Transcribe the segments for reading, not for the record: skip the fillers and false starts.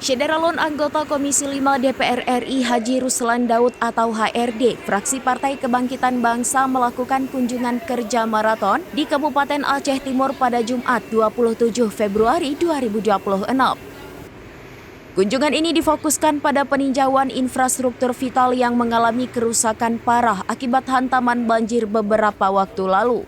Syederalun anggota Komisi 5 DPR RI Haji Ruslan Daud atau HRD, fraksi Partai Kebangkitan Bangsa melakukan kunjungan kerja maraton di Kabupaten Aceh Timur pada Jumat 27 Februari 2026. Kunjungan ini difokuskan pada peninjauan infrastruktur vital yang mengalami kerusakan parah akibat hantaman banjir beberapa waktu lalu.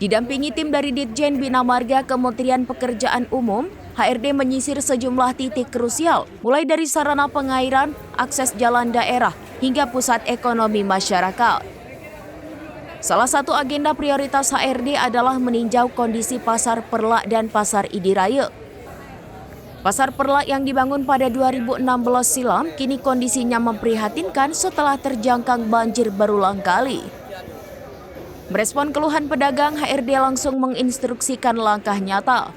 Didampingi tim dari Ditjen Bina Marga Kementerian Pekerjaan Umum, HRD menyisir sejumlah titik krusial, mulai dari sarana pengairan, akses jalan daerah, hingga pusat ekonomi masyarakat. Salah satu agenda prioritas HRD adalah meninjau kondisi Pasar Perlak dan Pasar Idiraya. Pasar Perlak yang dibangun pada 2016 silam, kini kondisinya memprihatinkan setelah terjangkang banjir berulang kali. Merespon keluhan pedagang, HRD langsung menginstruksikan langkah nyata.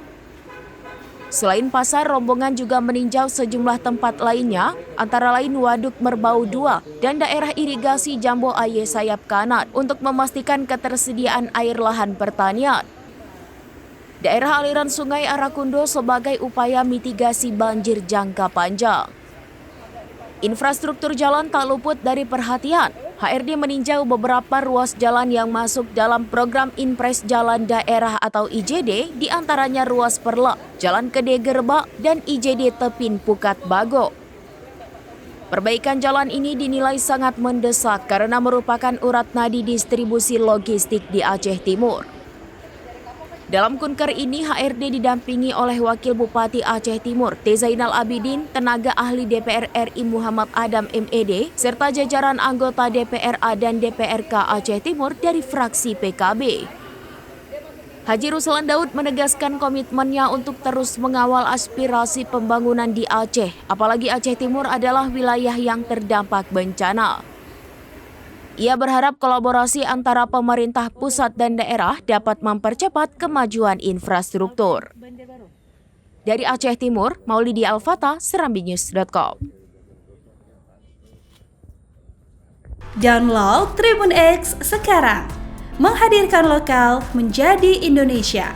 Selain pasar, rombongan juga meninjau sejumlah tempat lainnya, antara lain Waduk Merbau 2 dan daerah irigasi Jambo Aye Sayap Kanan untuk memastikan ketersediaan air lahan pertanian. Daerah aliran Sungai Arakundo sebagai upaya mitigasi banjir jangka panjang. Infrastruktur jalan tak luput dari perhatian. HRD meninjau beberapa ruas jalan yang masuk dalam program Impres Jalan Daerah atau IJD, diantaranya ruas Perlak, Jalan Kede Gerbak, dan IJD Tepin Pukat Bago. Perbaikan jalan ini dinilai sangat mendesak karena merupakan urat nadi distribusi logistik di Aceh Timur. Dalam kunker ini, HRD didampingi oleh Wakil Bupati Aceh Timur, T. Zainal Abidin, tenaga ahli DPR RI Muhammad Adam MED, serta jajaran anggota DPRA dan DPRK Aceh Timur dari fraksi PKB. Haji Ruslan Daud menegaskan komitmennya untuk terus mengawal aspirasi pembangunan di Aceh, apalagi Aceh Timur adalah wilayah yang terdampak bencana. Ia berharap kolaborasi antara pemerintah pusat dan daerah dapat mempercepat kemajuan infrastruktur. Dari Aceh Timur, Maulidi Alfata, serambinews.com. Download Tribun X sekarang, menghadirkan lokal menjadi Indonesia.